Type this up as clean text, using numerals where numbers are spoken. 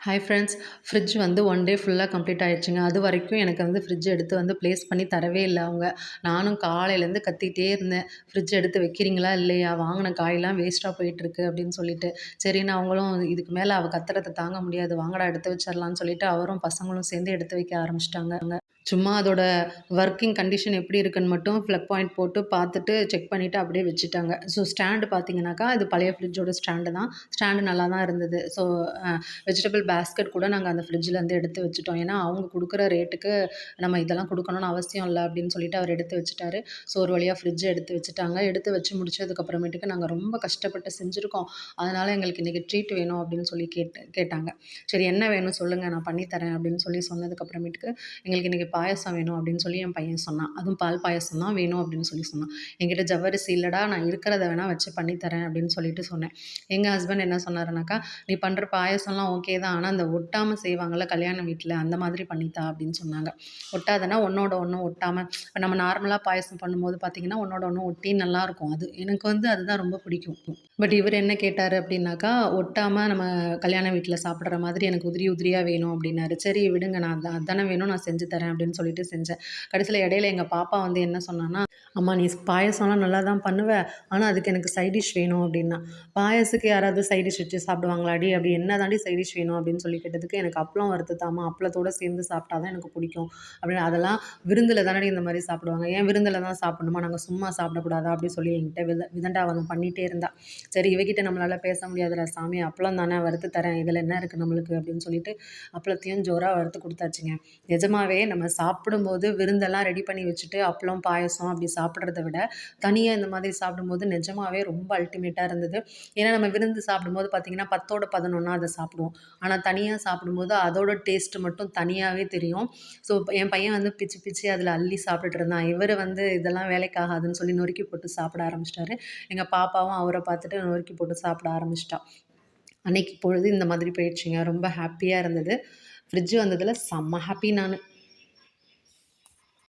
Hi friends. Fridge வந்து one day ஃபுல்லா complete ஆயிடுச்சுங்க. அதுவரைக்கும் எனக்கு வந்து ஃப்ரிட்ஜ் எடுத்து வந்து ப்ளேஸ் பண்ணி தரவே இல்ல அவங்க. நானும் காலையிலேருந்து கத்திட்டே இருந்தேன். "ஃப்ரிட்ஜ் எடுத்து வைக்கிறீங்களா? இல்லையா? வாங்குன காயெல்லாம் வேஸ்ட்டா போயிட்டுருக்கு" அப்படின்னு சொல்லிட்டு. சரின்னு அவங்களும் இதுக்கு மேல அவ கத்துறத தாங்க முடியாது. வாங்கடா எடுத்து வச்சிரலான்னு சொல்லிட்டு அவரும் பசங்களும் சேர்ந்து எடுத்து வைக்க ஆரம்பிச்சுட்டாங்க. சும்மா அதோட ஒர்க்கிங் கண்டிஷன் எப்படி இருக்குன்னு மட்டும் ப்ளக் பாயிண்ட் போட்டு பார்த்துட்டு, செக் பண்ணிட்டு அப்படியே வச்சுட்டாங்க. ஸோ ஸ்டாண்டு பார்த்தீங்கன்னாக்கா, இது பழைய ஃப்ரிட்ஜோட ஸ்டாண்டு தான். ஸ்டாண்டு நல்லா தான் இருந்தது. ஸோ அ வெஜிடபிள் பேஸ்கெட் கூட நாங்க அந்த ஃப்ரிட்ஜ்லேருந்து எடுத்து வச்சுட்டோம். ஏன்னா, அவங்க குடுக்குற ரேட்டுக்கு நம்ம இதெல்லாம் குடுக்கணும்னு அவசியம் இல்ல அப்படின்னு சொல்லிட்டு அவர் எடுத்து வச்சுட்டாரு. ஸோ ஒரு வழியா ஃப்ரிட்ஜ எடுத்து வச்சுட்டாங்க. எடுத்து வச்சு முடிச்சதுக்கப்புறமேட்டுக்கு நாங்க ரொம்ப கஷ்டப்பட்டு செஞ்சிருக்கோம். அதனால எங்களுக்கு இன்னைக்கு ட்ரீட் வேணும் அப்படின்னு சொல்லி கேட்டாங்க. சரி என்ன வேணும் சொல்லுங்க நான் பண்ணி தரேன் அப்படின்னு சொல்லி சொன்னதுக்கப்புறமேட்டுக்கு, எங்களுக்கு இன்னைக்கு பாயாசம் வேணும் அப்படின்னு சொல்லி என் பையன் சொன்னான். அதுவும் பால் பாயாசம் தான் வேணும் அப்படின்னு சொல்லி சொன்னான். என்கிட்ட ஜவ்வரிசி இல்லடா நான் இருக்கிறத வேணா வச்சு பண்ணி தரேன் அப்படின்னு சொல்லிட்டு சொன்னேன். எங்க ஹஸ்பண்ட் என்ன சொன்னாருனாக்கா, "நீ பண்ற பாயாசம்லாம் ஓகே தான். ஆனா அந்த ஒட்டாம செய்வாங்கல்ல கல்யாண வீட்ல, அந்த மாதிரி பண்ணி தா" அப்படின்னு சொன்னாங்க. ஒட்டாதுன்னா ஒண்ணோட ஒண்ணு ஒட்டாம இப்ப நம்ம நார்மலா பாயாசம் பண்ணும்போது பார்த்தீங்கன்னா, ஒண்ணோட ஒண்ணு ஒட்டி நல்லாருக்கும் அது. எனக்கு வந்து அதுதான் ரொம்ப பிடிக்கும். பட் இவரு என்ன கேட்டாரு அப்படின்னாக்கா, ஒட்டாம நம்ம கல்யாண வீட்ல சாப்பிடுற மாதிரி எனக்கு உதிரி உதிரியா வேணும் அப்படின்னாரு. சரி விடுங்க நான் அதானே வேணும் நான் செஞ்சு தரேன் அப்படின்னு சொல்லிட்டு செஞ்சேன். கடைசியில இடையில எங்க பாப்பா வந்து என்ன சொன்னான்னா, "அம்மா நீ பாயாசம்லாம் நல்லா தான் பண்ணுவ. ஆனா அதுக்கு எனக்கு சைட் டிஷ் வேணும்" அப்படின்னா. "பாயாசத்துக்கு யாராவது சைட் டிஷ் வச்சு சாப்பிடுவாங்களாடி? அப்படி என்ன தாண்டி சைட் டிஷ் வேணும்?" அப்படின்னு சொல்லி கேட்டதுக்கு, "எனக்கு அப்பளம் வறுத்து தாம்மா. அப்பளத்தோட சேர்ந்து சாப்பிட்டா தான் எனக்கு பிடிக்கும்." அப்படின்னு. "அதெல்லாம் விருந்துல தானடி இந்த மாரி சாப்பிடுவாங்க. ஏன் விருந்துல தான் சாப்பிடணுமா? நாங்க சும்மா சாப்பிடக்கூடாதா?" அப்படி சொல்லி என்கிட்ட விதண்டாவாதம் பண்ணிட்டே இருந்தா. சரி இவகிட்ட நம்மளால பேச முடியாதுடா சாமி, அப்பளம் தானே வறுத்து தரேன். இதில என்ன இருக்கு நம்மளுக்கு அப்படின்னு சொல்லிட்டு, அப்பளத்தையும் ஜோரா வறுத்து குடுத்தாச்சுங்க. நிஜமாவே நம்ம சாப்பிடும்போது விருந்தெல்லாம் ரெடி பண்ணி வச்சுட்டு, அப்பளம், பாயாசம் அப்படி சாப்பிடுறத விட, தனியா இந்த மாதிரி சாப்பிடும்போது நிஜமாவே ரொம்ப அல்டிமேட்டா இருந்தது. ஏன்னா நம்ம விருந்து சாப்பிடும்போது பார்த்தீங்கன்னா, 10ஓட 11னா அத சாப்பிடுவோம். ஆனா தனியா சாப்பிடும்போது அதோட டேஸ்ட் மட்டும் தனியாவே தெரியும். ஸோ என் பையன் வந்து பிச்சு பிச்சு அதில அள்ளி சாப்பிட்டுட்டு இருந்தான். இவரு வந்து இதெல்லாம் வேலைக்கு ஆகாதுன்னு சொல்லி நொறுக்கி போட்டு சாப்பிட ஆரம்பிச்சுட்டாரு. எங்க பாப்பாவும் அவர பார்த்துட்டு நொறுக்கி போட்டு சாப்பிட ஆரம்பிச்சுட்டா. அன்னைக்கு பொழுது இந்த மாதிரி போயிடுச்சுங்க. ரொம்ப ஹேப்பியா இருந்தது. ஃப்ரிட்ஜ் வந்ததில செம்ம ஹேப்பி நானு.